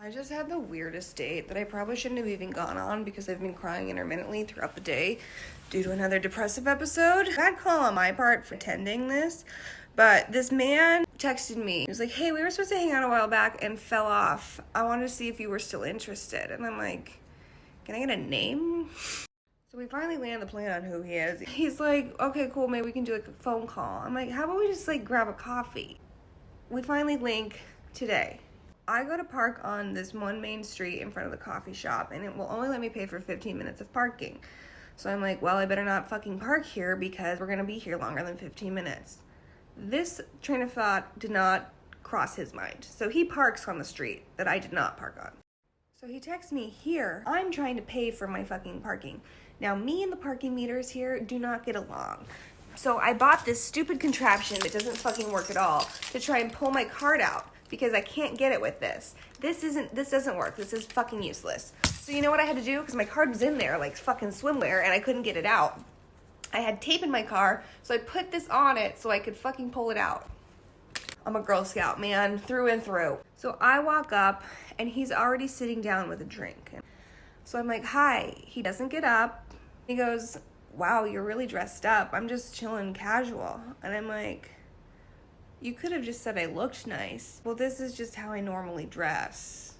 I just had the weirdest date that I probably shouldn't have even gone on because I've been crying intermittently throughout the day due to another depressive episode. Bad call on my part for attending this, but this man texted me. He was like, hey, we were supposed to hang out a while back and fell off. I wanted to see if you were still interested. And I'm like, can I get a name? So we finally land the plan on who he is. He's like, okay, cool, maybe we can do like a phone call. I'm like, how about we just like grab a coffee? We finally link today. I go to park on this one main street in front of the coffee shop, and it will only let me pay for 15 minutes of parking. So I'm like, well, I better not fucking park here because we're gonna be here longer than 15 minutes. This train of thought did not cross his mind. So he parks on the street that I did not park on. So he texts me here. I'm trying to pay for my fucking parking. Now, me and the parking meters here do not get along. So I bought this stupid contraption that doesn't fucking work at all to try and pull my card out because I can't get it with this. This doesn't work. This is fucking useless. So you know what I had to do? Because my card was in there like fucking swimwear and I couldn't get it out. I had tape in my car, so I put this on it so I could fucking pull it out. I'm a Girl Scout, man, through and through. So I walk up and he's already sitting down with a drink. So I'm like, hi. He doesn't get up. He goes, wow, you're really dressed up. I'm just chilling casual. And I'm like, you could have just said I looked nice. Well, this is just how I normally dress.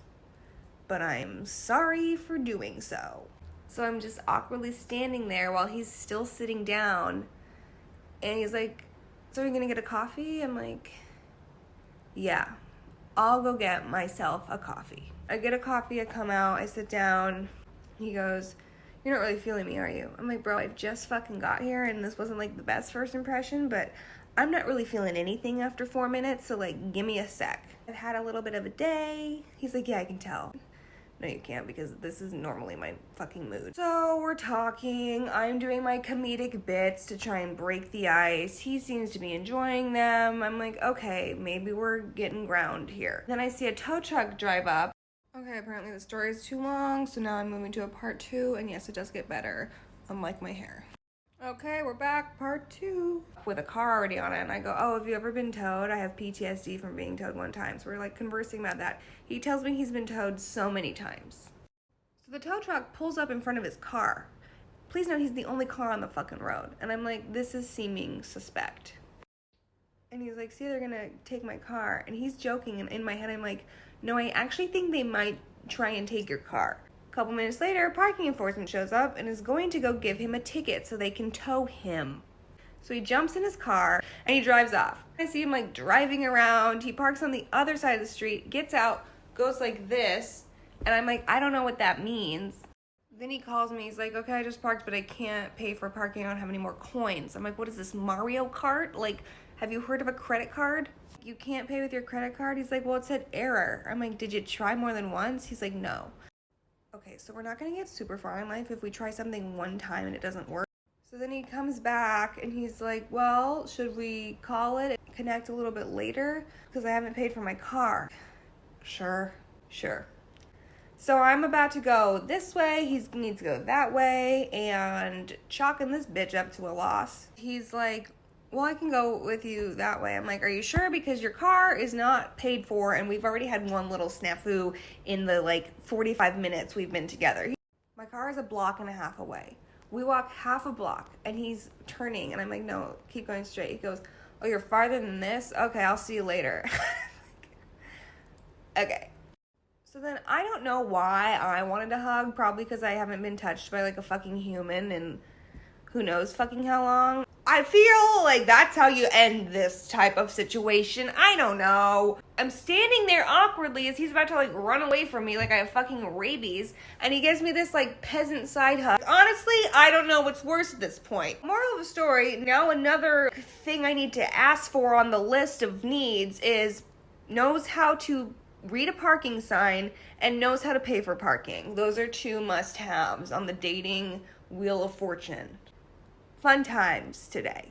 But I'm sorry for doing so. So I'm just awkwardly standing there while he's still sitting down. And he's like, so are you gonna get a coffee? I'm like, yeah, I'll go get myself a coffee. I get a coffee, I come out, I sit down. He goes, you're not really feeling me, are you? I'm like, bro, I just fucking got here and this wasn't like the best first impression, but I'm not really feeling anything after 4 minutes, so like, give me a sec. I've had a little bit of a day. He's like, yeah, I can tell. No, you can't because this is normally my fucking mood. So we're talking. I'm doing my comedic bits to try and break the ice. He seems to be enjoying them. I'm like, okay, maybe we're getting ground here. Then I see a tow truck drive up. Okay, apparently the story is too long, so now I'm moving to a part 2, and yes, it does get better, unlike my hair. Okay, we're back, part 2. With a car already on it, and I go, oh, have you ever been towed? I have PTSD from being towed one time. So we're like conversing about that. He tells me he's been towed so many times. So the tow truck pulls up in front of his car. Please note he's the only car on the fucking road. And I'm like, this is seeming suspect. And he's like, see, they're gonna take my car. And he's joking, and in my head I'm like, no, I actually think they might try and take your car. A couple minutes later, parking enforcement shows up and is going to go give him a ticket so they can tow him. So he jumps in his car and he drives off. I see him like driving around. He parks on the other side of the street, gets out, goes like this. And I'm like, I don't know what that means. Then he calls me. He's like, okay, I just parked, but I can't pay for parking. I don't have any more coins. I'm like, what is this, Mario Kart? Like, have you heard of a credit card? You can't pay with your credit card? He's like, well, it said error. I'm like, did you try more than once? He's like, no. Okay, so we're not gonna get super far in life if we try something one time and it doesn't work. So then he comes back and he's like, well, should we call it and connect a little bit later? Because I haven't paid for my car. Sure. So I'm about to go this way, he needs to go that way, and chalking this bitch up to a loss. He's like, well, I can go with you that way. I'm like, are you sure? Because your car is not paid for, and we've already had one little snafu in the, 45 minutes we've been together. My car is 1.5 blocks away. We walk half a block, and he's turning, and I'm like, no, keep going straight. He goes, oh, you're farther than this? Okay, I'll see you later. Okay. So then I don't know why I wanted to hug, probably because I haven't been touched by, a fucking human in who knows fucking how long. I feel like that's how you end this type of situation. I don't know. I'm standing there awkwardly as he's about to run away from me like I have fucking rabies. And he gives me this peasant side hug. Honestly, I don't know what's worse at this point. Moral of the story, now another thing I need to ask for on the list of needs is knows how to read a parking sign and knows how to pay for parking. Those are 2 must-haves on the dating wheel of fortune. Fun times today.